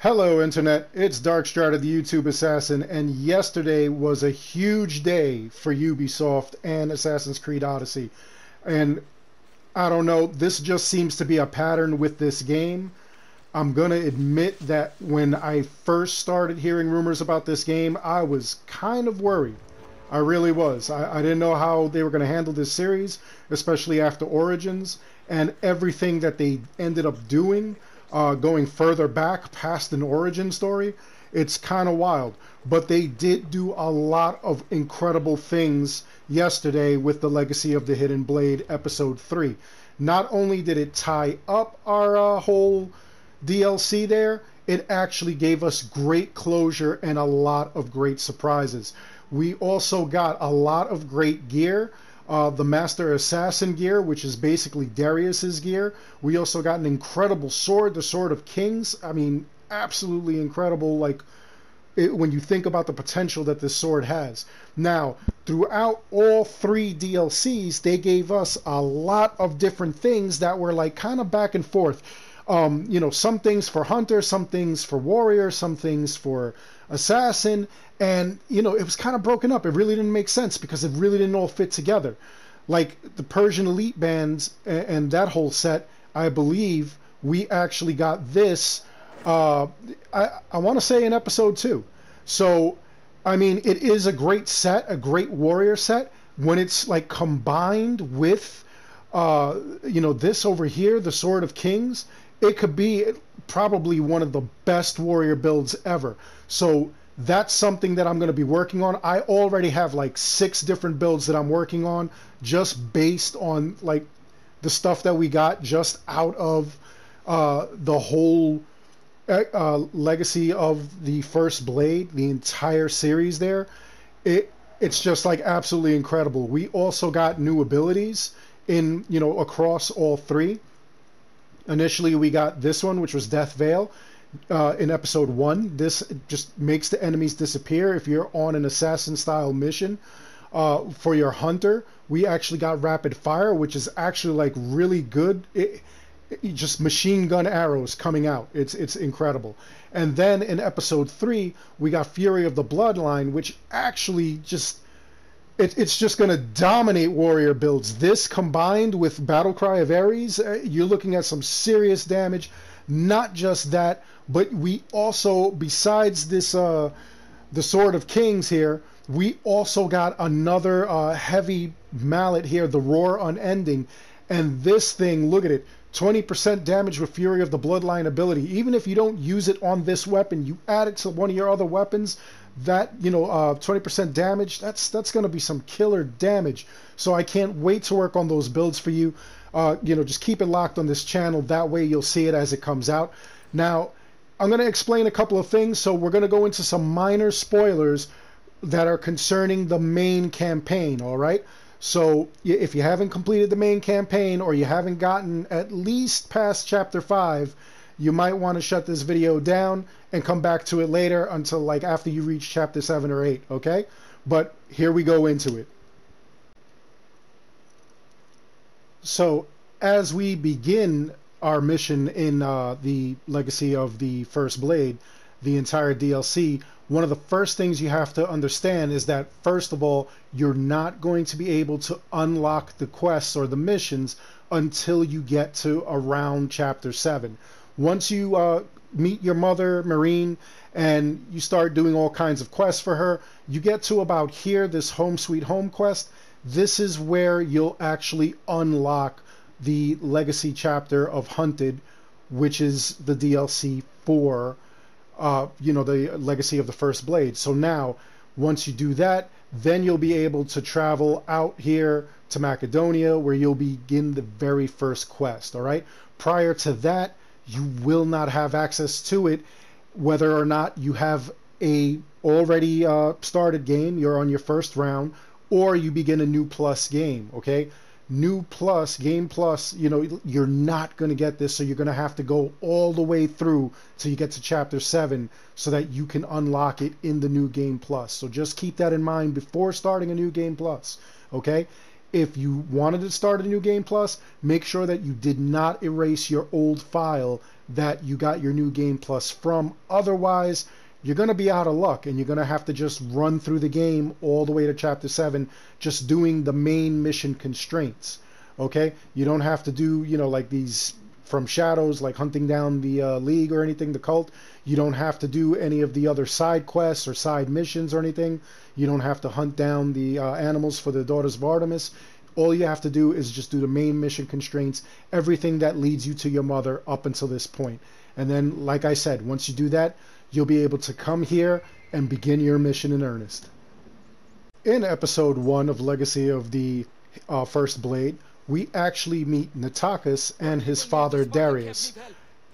Hello Internet, it's Darkstrider the YouTube Assassin, and yesterday was a huge day for Ubisoft and Assassin's Creed Odyssey. And I don't know, this just seems to be a pattern with this game. I'm gonna admit that when I first started hearing rumors about this game, I was kind of worried. I really was. I didn't know how they were going to handle this series, especially after Origins, and everything that they ended up doing, going further back past an origin story. It's kind of wild. But they did do a lot of incredible things yesterday with the Legacy of the Hidden Blade Episode 3. Not only did it tie up our whole DLC there, it actually gave us great closure and a lot of great surprises. We also got a lot of great gear. The Master Assassin gear, which is basically Darius's gear. We also got an incredible sword, the Sword of Kings. I mean, absolutely incredible, when you think about the potential that this sword has. Now, throughout all three DLCs, they gave us a lot of different things that were like kind of back and forth. Some things for Hunter, some things for Warrior, some things for Assassin, and it was kind of broken up. It really didn't make sense because it really didn't all fit together. Like the Persian Elite bands and that whole set, I believe we actually got this, I want to say in episode 2. So, I mean, it is a great set, a great Warrior set, when it's like combined with, this over here, the Sword of Kings. It could be probably one of the best Warrior builds ever. So that's something that I'm going to be working on. I already have like 6 different builds that I'm working on just based on like the stuff that we got just out of the whole Legacy of the First Blade, the entire series there. It's just like absolutely incredible. We also got new abilities in, across all 3. Initially, we got this one, which was Death Veil, in episode 1. This just makes the enemies disappear if you're on an assassin-style mission. For your Hunter, we actually got Rapid Fire, which is actually like really good. Just machine gun arrows coming out. It's incredible. And then in episode 3, we got Fury of the Bloodline, which actually just... It's just going to dominate Warrior builds. This combined with Battlecry of Ares, you're looking at some serious damage. Not just that, but we also, besides this, the Sword of Kings here, we also got another heavy mallet here, the Roar Unending. And this thing, look at it, 20% damage with Fury of the Bloodline ability. Even if you don't use it on this weapon, you add it to one of your other weapons, that 20% damage, that's going to be some killer damage. So I can't wait to work on those builds for you. Just keep it locked on this channel. That way you'll see it as it comes out. Now, I'm going to explain a couple of things. So we're going to go into some minor spoilers that are concerning the main campaign, all right? So if you haven't completed the main campaign, or you haven't gotten at least past chapter 5, you might want to shut this video down and come back to it later until like after you reach chapter 7 or 8, okay? But here we go into it. So as we begin our mission in the Legacy of the First Blade, the entire DLC, one of the first things you have to understand is that, first of all, you're not going to be able to unlock the quests or the missions until you get to around chapter 7. Once you meet your mother, Marine, and you start doing all kinds of quests for her, you get to about here, this Home Sweet Home quest. This is where you'll actually unlock the Legacy chapter of Hunted, which is the DLC for, the Legacy of the First Blade. So now, once you do that, then you'll be able to travel out here to Macedonia, where you'll begin the very first quest, all right? Prior to that, you will not have access to it, whether or not you have a already started game, you're on your first round, or you begin a new plus game, okay? New plus, game plus, you're not going to get this, so you're going to have to go all the way through till you get to chapter 7 so that you can unlock it in the new game plus. So just keep that in mind before starting a new game plus, okay? If you wanted to start a new Game Plus, make sure that you did not erase your old file that you got your new Game Plus from. Otherwise, you're going to be out of luck, and you're going to have to just run through the game all the way to Chapter 7, just doing the main mission constraints. Okay? You don't have to do, you know, like these from shadows, like hunting down the League or anything, the cult. You don't have to do any of the other side quests or side missions or anything. You don't have to hunt down the animals for the Daughters of Artemis. All you have to do is just do the main mission constraints, everything that leads you to your mother up until this point. And then, like I said, once you do that, you'll be able to come here and begin your mission in earnest. In episode 1 of Legacy of the First Blade, we actually meet Natakis and his father Darius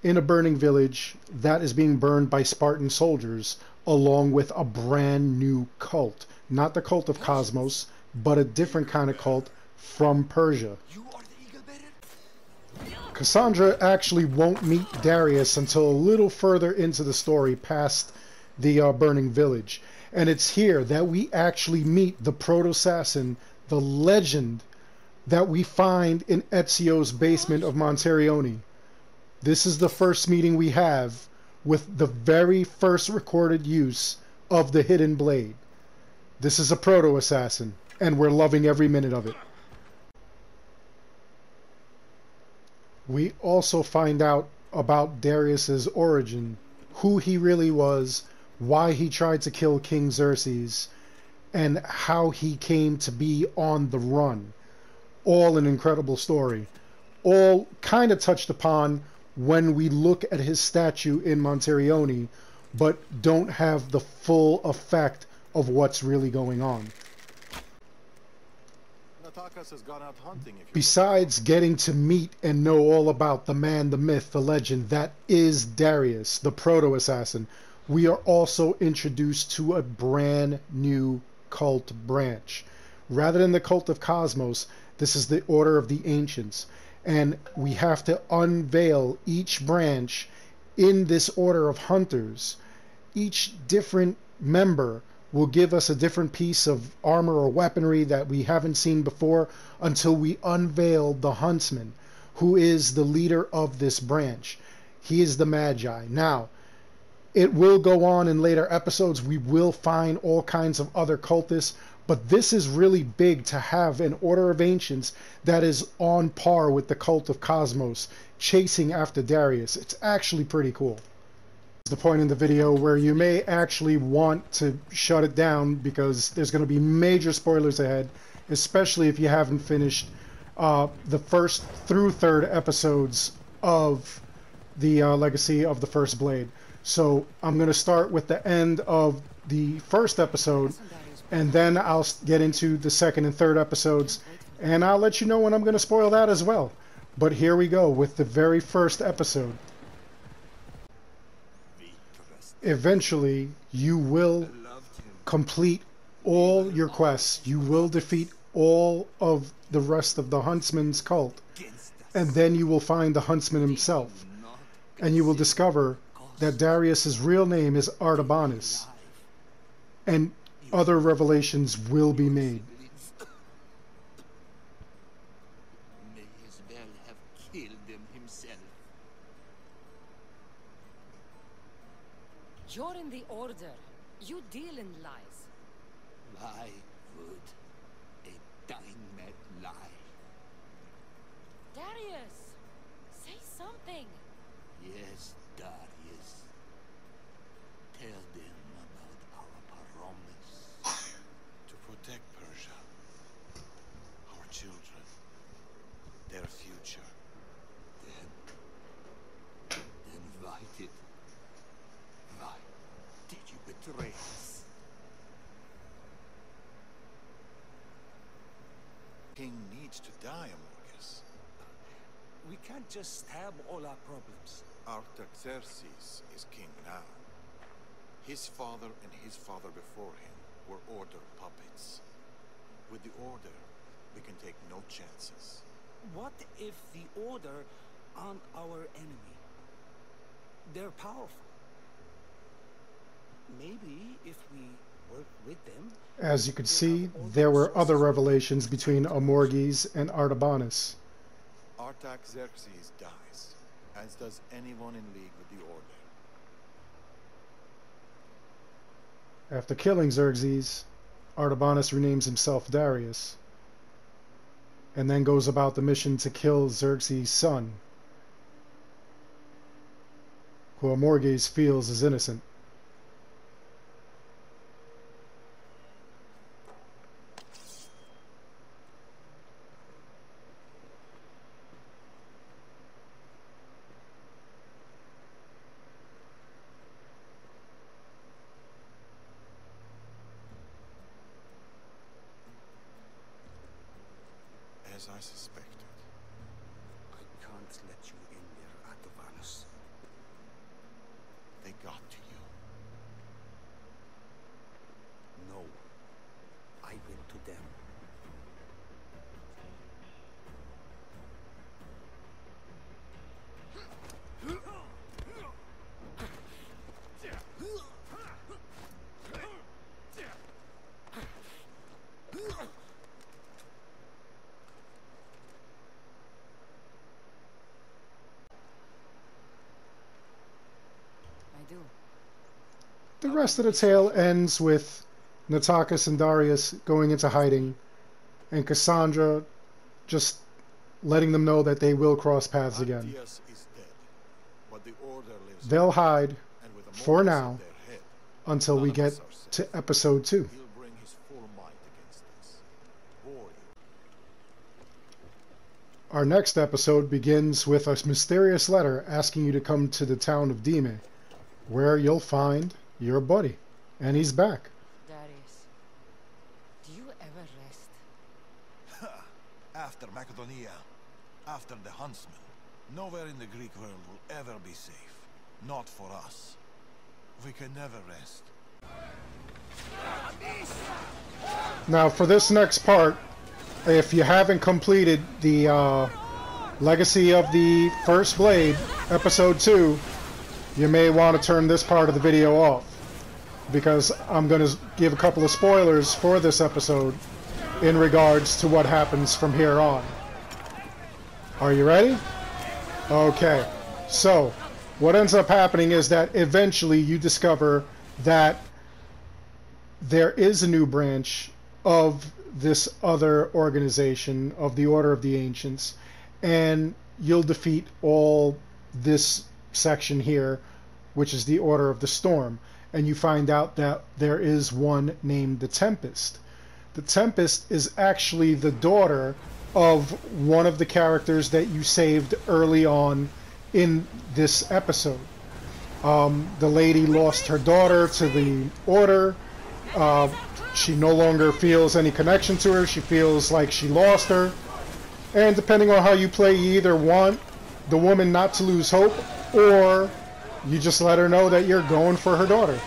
in a burning village that is being burned by Spartan soldiers, along with a brand new cult. Not the cult of Cosmos, but a different kind of cult from Persia. Cassandra actually won't meet Darius until a little further into the story, past the burning village. And it's here that we actually meet the proto-assassin, the legend that we find in Ezio's basement of Monterione. This is the first meeting we have with the very first recorded use of the hidden blade. This is a proto-assassin, and we're loving every minute of it. We also find out about Darius's origin, who he really was, why he tried to kill King Xerxes, and how he came to be on the run. All an incredible story. All kind of touched upon when we look at his statue in Monterione, but don't have the full effect of what's really going on. Has gone out hunting, besides getting to meet and know all about the man, the myth, the legend that is Darius, the proto-assassin, we are also introduced to a brand new cult branch. Rather than the cult of Cosmos, this is the Order of the Ancients, and we have to unveil each branch in this order of hunters. Each different member will give us a different piece of armor or weaponry that we haven't seen before until we unveil the huntsman, who is the leader of this branch. He is the Magi. Now, it will go on in later episodes. We will find all kinds of other cultists, but this is really big to have an Order of Ancients that is on par with the cult of Cosmos, chasing after Darius. It's actually pretty cool. The point in the video where you may actually want to shut it down, because there's going to be major spoilers ahead, especially if you haven't finished the first through third episodes of the Legacy of the First Blade. So I'm going to start with the end of the first episode, and then I'll get into the second and third episodes, and I'll let you know when I'm going to spoil that as well. But here we go with the very first episode. Eventually, you will complete all your quests. You will defeat all of the rest of the Huntsman's cult. And then you will find the Huntsman himself. And you will discover that Darius's real name is Artabanus. And other revelations will be made. You're in the Order. You deal in lies. Lie would. A dying mad lie. Darius! Say something! Yes, Darius. Tell them about our promise. To protect Persia, our children, their future. Then write it. Why did you betray us? King needs to die, Amorgus. We can't just stab all our problems. Artaxerxes is king now. His father and his father before him were Order puppets. With the Order, we can take no chances. What if the Order aren't our enemy? They're powerful. Maybe if we work with them. As you could see, there were other revelations between Amorges and Artabanus. Artaxerxes dies, as does anyone in league with the Order. After killing Xerxes, Artabanus renames himself Darius, and then goes about the mission to kill Xerxes' son, who Amorges feels is innocent. As I suspected. I can't let you in there, Artabanus. They got to you. No. I went to them. The rest of the tale ends with Natakis and Darius going into hiding, and Cassandra just letting them know that they will cross paths again. Antius is dead, but the Order lives They'll on, hide and with for Amorges now at their head, until none we of get us are safe. to episode 2. He'll bring his full might against us. Warrior. Our next episode begins with a mysterious letter asking you to come to the town of Dime, where you'll find your buddy, and he's back. Darius, do you ever rest? After Macedonia, after the Huntsman, nowhere in the Greek world will ever be safe. Not for us. We can never rest. Now, for this next part, if you haven't completed the Legacy of the First Blade, episode 2, you may want to turn this part of the video off, because I'm going to give a couple of spoilers for this episode in regards to what happens from here on. Are you ready? Okay. So, what ends up happening is that eventually you discover that there is a new branch of this other organization, of the Order of the Ancients, and you'll defeat all this section here, which is the Order of the Storm, and you find out that there is one named the Tempest. The Tempest is actually the daughter of one of the characters that you saved early on in this episode. The lady lost her daughter to the Order. She no longer feels any connection to her. She feels like she lost her. And depending on how you play, you either want the woman not to lose hope, or you just let her know that you're going for her daughter.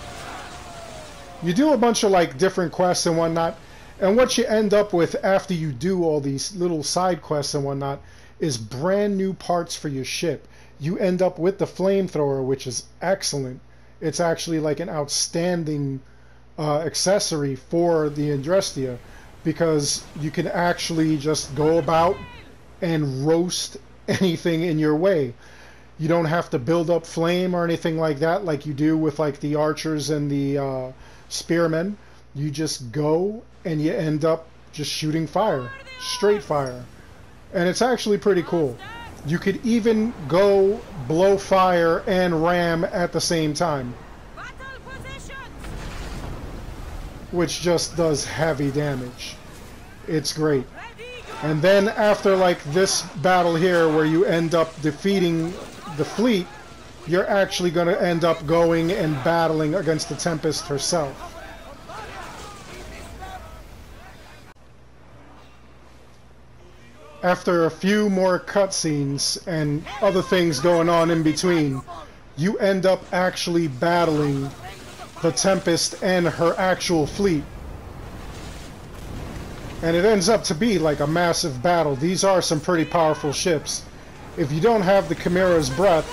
You do a bunch of like different quests and whatnot, and what you end up with after you do all these little side quests and whatnot is brand new parts for your ship. You end up with the Flamethrower, which is excellent. It's actually like an outstanding accessory for the Andrestia, because you can actually just go about and roast anything in your way. You don't have to build up flame or anything like that like you do with like the archers and the spearmen. You just go and you end up just shooting fire, straight fire. And it's actually pretty cool. You could even go blow fire and ram at the same time, which just does heavy damage. It's great. And then after like this battle here where you end up defeating the fleet, you're actually going to end up going and battling against the Tempest herself. After a few more cutscenes and other things going on in between, you end up actually battling the Tempest and her actual fleet. And it ends up to be like a massive battle. These are some pretty powerful ships. If you don't have the Chimera's breath,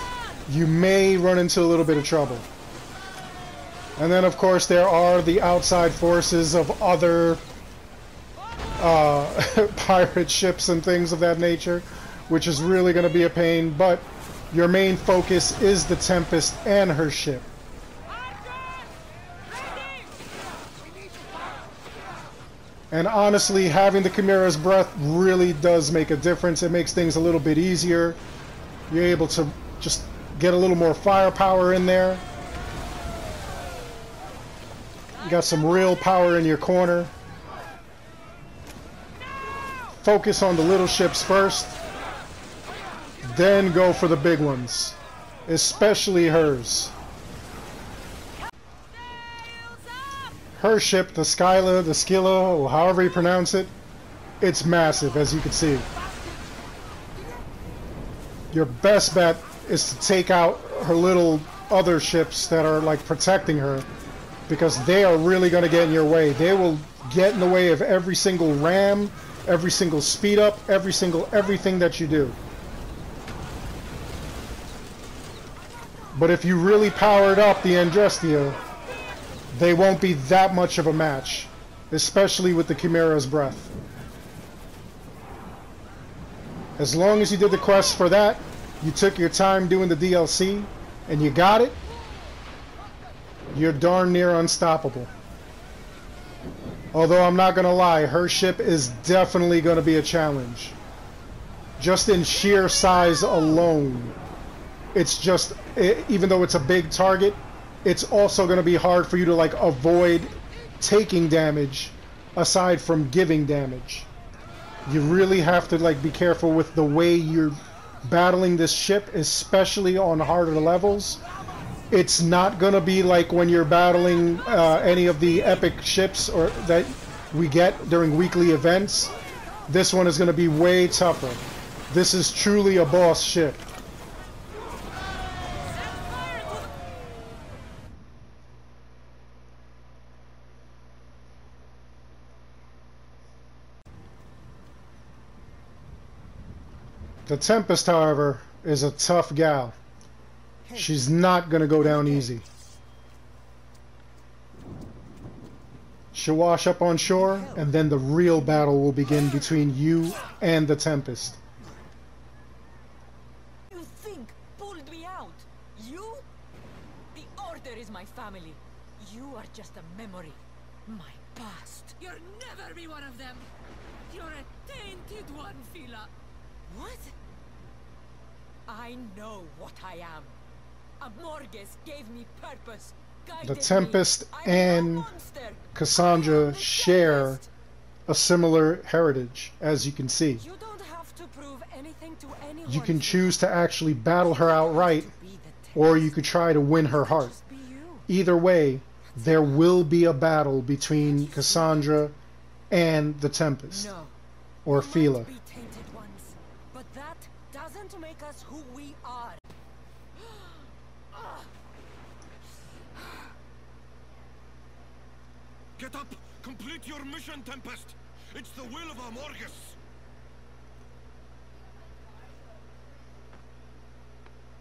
you may run into a little bit of trouble. And then, of course, there are the outside forces of other pirate ships and things of that nature, which is really going to be a pain. But your main focus is the Tempest and her ship. And honestly, having the Chimera's Breath really does make a difference. It makes things a little bit easier. You're able to just get a little more firepower in there. You got some real power in your corner. Focus on the little ships first, then go for the big ones, especially hers. Her ship, the Skyla, the Skilla, or however you pronounce it, it's massive, as you can see. Your best bet is to take out her little other ships that are like protecting her, because they are really going to get in your way. They will get in the way of every single ram, every single speed up, everything that you do. But if you really powered up the Andrestia, they won't be that much of a match, especially with the Chimera's Breath. As long as you did the quest for that, you took your time doing the DLC, and you got it, you're darn near unstoppable. Although I'm not going to lie, her ship is definitely going to be a challenge. Just in sheer size alone. It's just, even though it's a big target, it's also going to be hard for you to like avoid taking damage aside from giving damage. You really have to like be careful with the way you're battling this ship, especially on harder levels. It's not going to be like when you're battling any of the epic ships or that we get during weekly events. This one is going to be way tougher. This is truly a boss ship. The Tempest, however, is a tough gal. She's not going to go down easy. She'll wash up on shore, and then the real battle will begin between you and the Tempest. You think pulled me out? You? The Order is my family. You are just a memory. My past. You'll never be one of them. You're a tainted one, Fila. What? I know what I am. Amorges gave me purpose. The Tempest and Cassandra share a similar heritage, as you can see. You don't have to prove anything to anyone. You can choose to actually battle her outright, or you could try to win her heart. Either way, there will be a battle between Cassandra and the Tempest, or Fila. But that doesn't make us who we are. Get up! Complete your mission, Tempest! It's the will of Amorges!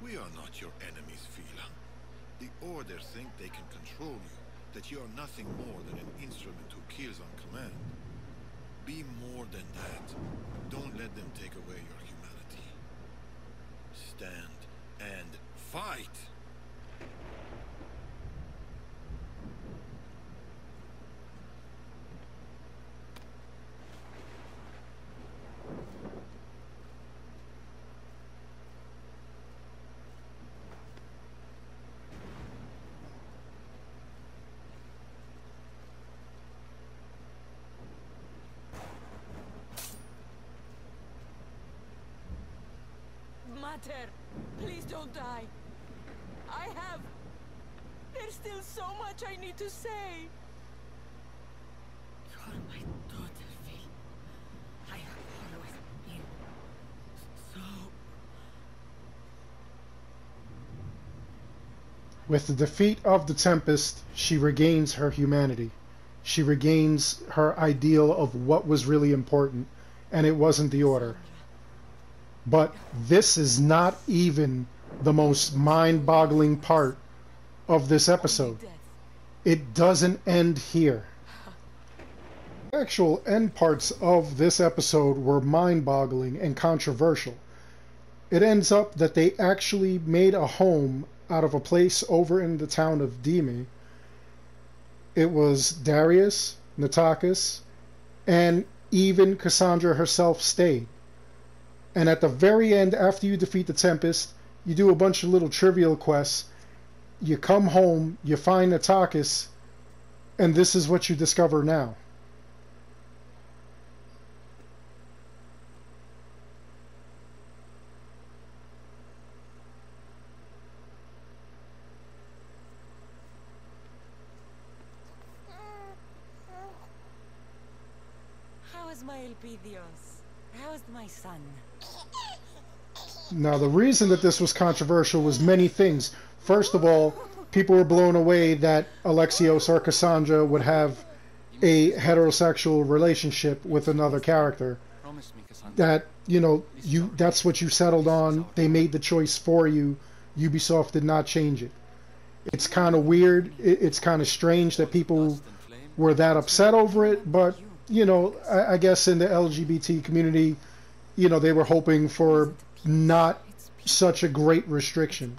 We are not your enemies, Fila. The Order think they can control you, that you are nothing more than an instrument who kills on command. Be more than that. Don't let them take away your humanity. Stand and fight! Mater, please don't die. There's still so much I need to say. You're my daughter, Phil. I have always been so... With the defeat of the Tempest, she regains her humanity. She regains her ideal of what was really important, and it wasn't the Order. But this is not even the most mind-boggling part of this episode. it doesn't end here. The actual end parts of this episode were mind-boggling and controversial. It ends up that they actually made a home out of a place over in the town of Dime. It was Darius, Natakis, and even Cassandra herself stayed. And at the very end, after you defeat the Tempest, you do a bunch of little trivial quests. You come home, you find Natakis, and this is what you discover now. How is my Elpidios? How is my son? Now, the reason that this was controversial was many things. First of all, people were blown away that Alexios or Cassandra would have a heterosexual relationship with another character. That, you know, that's what you settled on. They made the choice for you. Ubisoft did not change it. It's kind of weird. It's kind of strange that people were that upset over it, but, you know, I guess in the LGBT community, you know, they were hoping for not such a great restriction.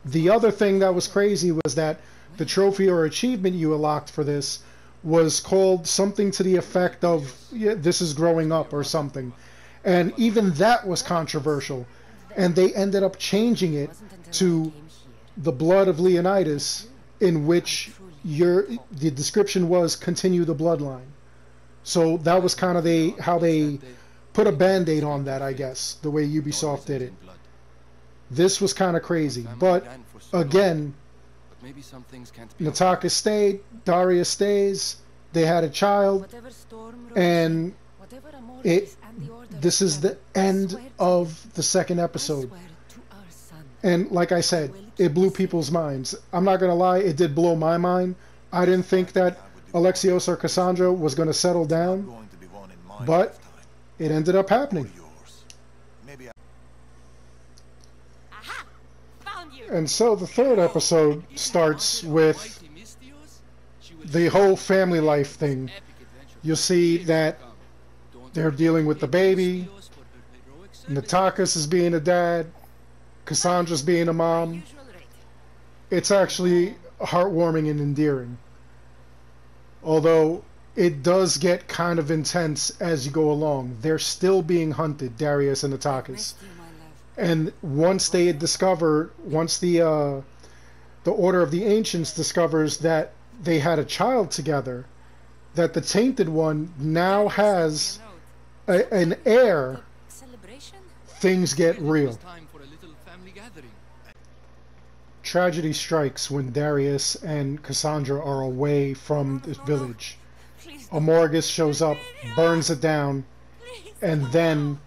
The other thing that was crazy was that the trophy or achievement you unlocked for this was called something to the effect of, yeah, this is growing up or something. And even that was controversial. And they ended up changing it to the blood of Leonidas, in which the description was continue the bloodline. So that was kind of how they put a band-aid on that, I guess, the way Ubisoft did it. This was kind of crazy, but again, Natakis stayed, Darius stays, they had a child, and this is the end of the second episode. And like I said, it blew people's minds. I'm not going to lie, it did blow my mind. I didn't think that Alexios or Cassandra was going to settle down, but it ended up happening. And so the third episode starts with the whole family life thing. You'll see that they're dealing with the baby, Natakis is being a dad, Cassandra's being a mom. It's actually heartwarming and endearing. Although it does get kind of intense as you go along. They're still being hunted, Darius and Natakis. And once the Order of the Ancients discovers that they had a child together, that the Tainted One now has an heir, things get real. Tragedy strikes when Darius and Cassandra are away from the village. Amorgus shows up, burns it down, and then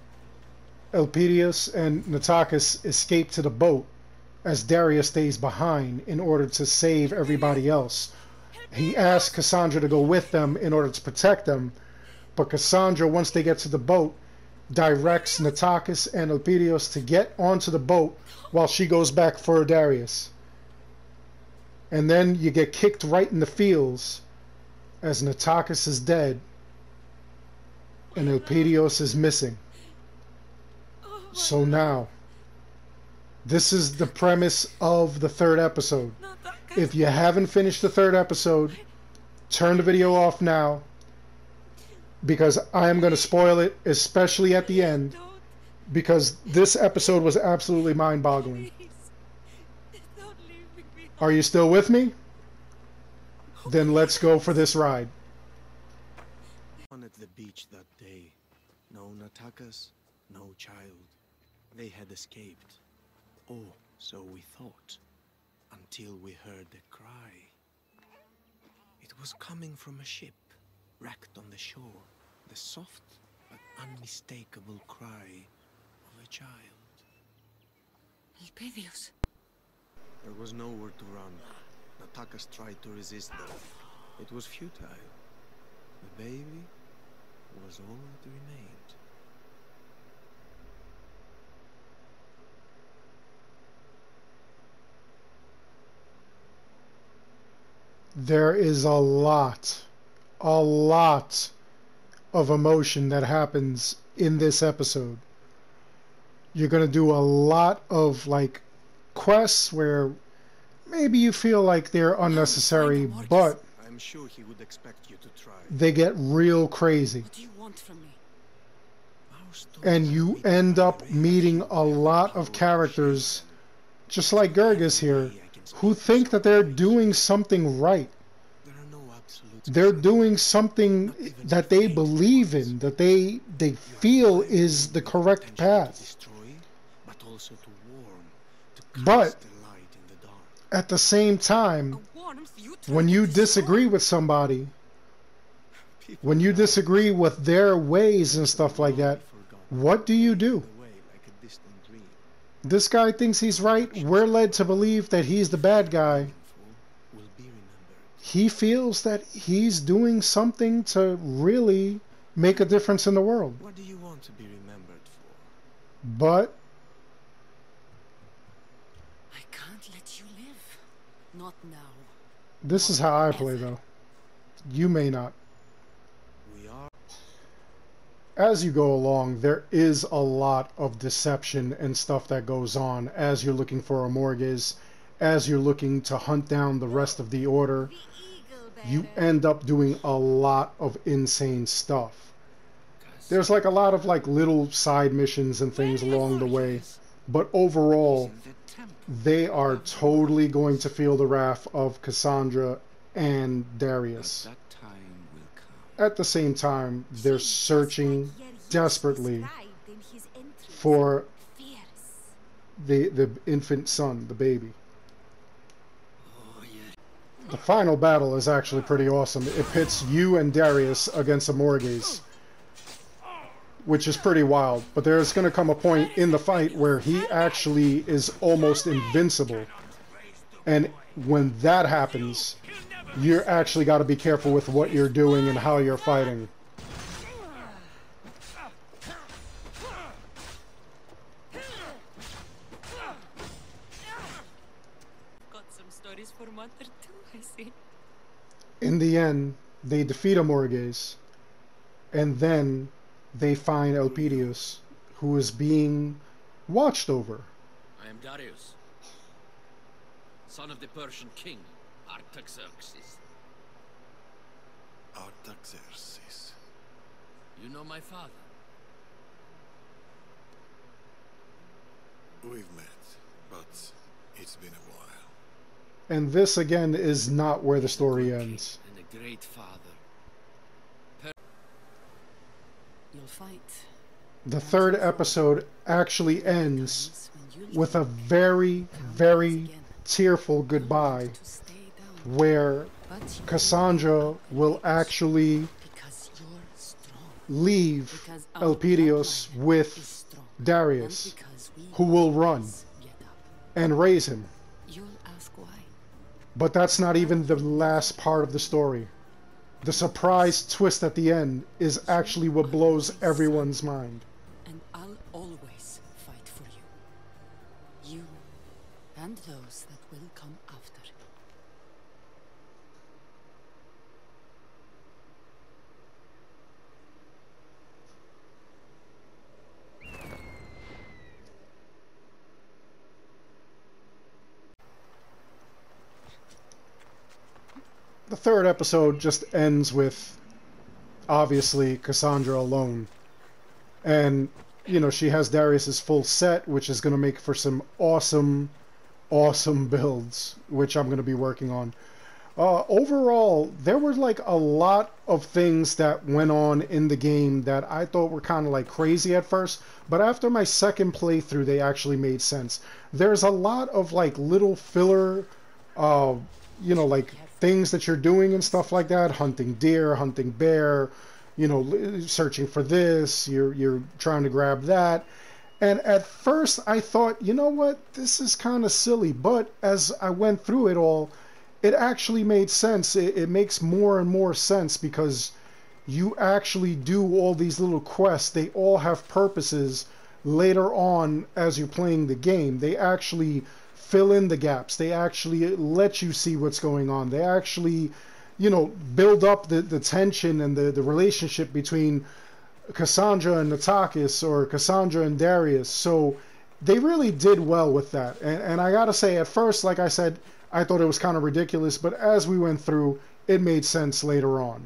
Elpidios and Natakis escape to the boat as Darius stays behind in order to save everybody else. He asks Cassandra to go with them in order to protect them, but Cassandra, once they get to the boat, directs Natakis and Elpidios to get onto the boat while she goes back for Darius. And then you get kicked right in the feels as Natakis is dead and Elpidios is missing. So now, this is the premise of the third episode. If you haven't finished the third episode, turn the video off now, because I am going to spoil it, especially at the end, because this episode was absolutely mind-boggling. Are you still with me? Then let's go for this ride. On at the beach that day, no Natakis, no child. They had escaped. Oh, so we thought, until we heard a cry. It was coming from a ship, wrecked on the shore. The soft but unmistakable cry of a child. Elpidios. There was nowhere to run. Natakis tried to resist them. It was futile. The baby was all that remained. there is a lot of emotion that happens in this episode. You're going to do a lot of like quests where maybe you feel like they're unnecessary, but I'm sure he would expect you to try. they get real crazy. What do you want from me? And you end up meeting a lot of characters, just like Gergis here, who think that they're doing something right. There are no absolutes. They're doing something that they believe in, that they feel is the correct path. But also to warm, to But cast the light in the dark. at the same time, A warmth you tried when to you destroy. disagree with somebody, when you disagree with their ways and stuff like that, what do you do? Away like a distant dream. This guy thinks he's right. We're led to believe that he's the bad guy. Will be remembered. He feels that he's doing something to really make a difference in the world. What do you want to be remembered for? But I can't let you live. Not now. this is how I play, though. You may not. We are. As you go along, there is a lot of deception and stuff that goes on as you're looking for Amorges, as you're looking to hunt down the rest of the Order. You end up doing a lot of insane stuff. There's like a lot of like little side missions and things along the way, but overall, they are totally going to feel the wrath of Cassandra and Darius. That time will come. At the same time, they're searching desperately for the infant son, the baby. The final battle is actually pretty awesome. It pits you and Darius against Amorges, which is pretty wild. But there's going to come a point in the fight where he actually is almost invincible. And when that happens, you're actually got to be careful with what you're doing and how you're fighting. Got some stories for Mother too, I see. In the end, they defeat Amorges, and then they find Elpidius, who is being watched over. I am Darius, son of the Persian king, Artaxerxes. Artaxerxes. You know my father? We've met, but it's been a while. And this again is not where the story ends. And a great father. You'll fight. The third episode actually ends with a very, very tearful goodbye, To stay down. where But you Cassandra will actually because you're strong. leave Because our Elpidius bloodline is with strong. Darius, And because we who will run always get up. and raise him. You'll ask why. But that's not even the last part of the story. The surprise twist at the end is actually what blows everyone's mind. And I'll always fight for you. You and those that will come after. The third episode just ends with, obviously, Cassandra alone. And, you know, she has Darius's full set, which is going to make for some awesome, awesome builds, which I'm going to be working on. Overall, there were like a lot of things that went on in the game that I thought were kind of like crazy at first, but after my second playthrough, they actually made sense. There's a lot of like little filler, you know, like things that you're doing and stuff like that, hunting deer, hunting bear, you know, searching for this, you're trying to grab that. And at first I thought, you know what, this is kind of silly, but as I went through it all, it actually made sense. It makes more and more sense because you actually do all these little quests. They all have purposes later on as you're playing the game. They actually fill in the gaps. They actually let you see what's going on. They actually, you know, build up the tension and the relationship between Cassandra and Natakis, or Cassandra and Darius. So they really did well with that. And I gotta say, at first, like I said, I thought it was kind of ridiculous, but as we went through, it made sense later on.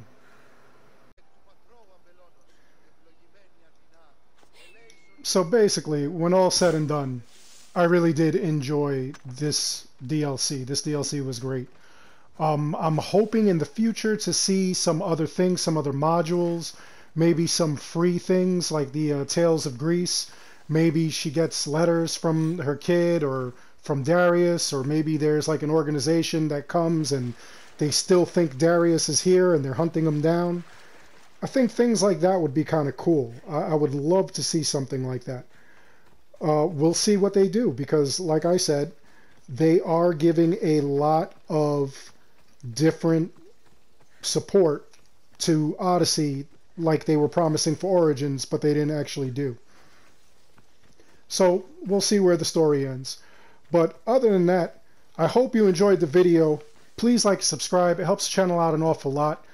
So basically, when all said and done, I really did enjoy this DLC. This DLC was great. I'm hoping in the future to see some other things, some other modules, maybe some free things like the Tales of Greece. Maybe she gets letters from her kid or from Darius, or maybe there's like an organization that comes and they still think Darius is here and they're hunting him down. I think things like that would be kind of cool. I would love to see something like that. We'll see what they do, because like I said, they are giving a lot of different support to Odyssey like they were promising for Origins, but they didn't actually do. So we'll see where the story ends. But other than that, I hope you enjoyed the video. Please like, subscribe. It helps the channel out an awful lot.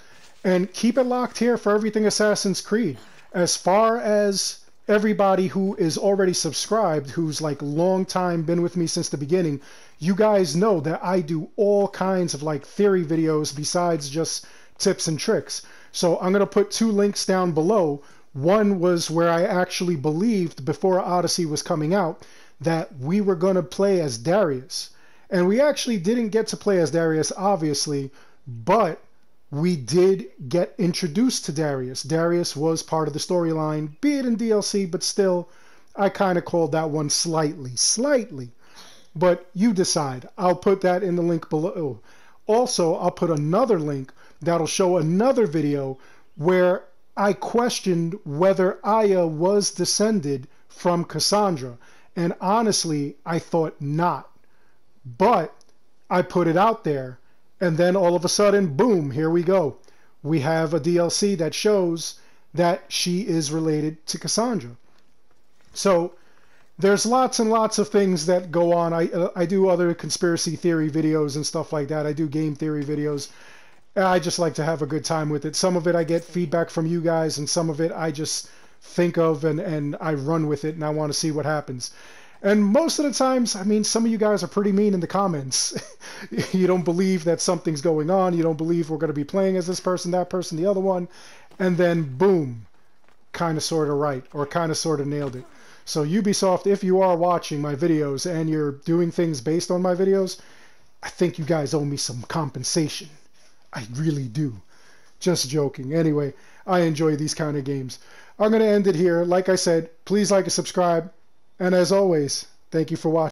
And keep it locked here for everything Assassin's Creed. As far as everybody who is already subscribed, who's like long time been with me since the beginning, you guys know that I do all kinds of like theory videos besides just tips and tricks. So I'm going to put 2 links down below. One was where I actually believed before Odyssey was coming out that we were going to play as Darius. And we actually didn't get to play as Darius, obviously, but we did get introduced to Darius. Darius was part of the storyline, be it in DLC, but still, I kind of called that one slightly. But you decide. I'll put that in the link below. Also, I'll put another link that'll show another video where I questioned whether Aya was descended from Cassandra. And honestly, I thought not. But I put it out there. And then all of a sudden, boom, here we go. We have a DLC that shows that she is related to Cassandra. So there's lots and lots of things that go on. I do other conspiracy theory videos and stuff like that. I do game theory videos. I just like to have a good time with it. Some of it I get feedback from you guys, and some of it I just think of and I run with it, and I want to see what happens. And most of the times, I mean, some of you guys are pretty mean in the comments. You don't believe that something's going on. You don't believe we're going to be playing as this person, that person, the other one. And then, boom, kind of sort of right, or kind of sort of nailed it. So Ubisoft, if you are watching my videos and you're doing things based on my videos, I think you guys owe me some compensation. I really do. Just joking. Anyway, I enjoy these kind of games. I'm going to end it here. Like I said, please like and subscribe. And as always, thank you for watching.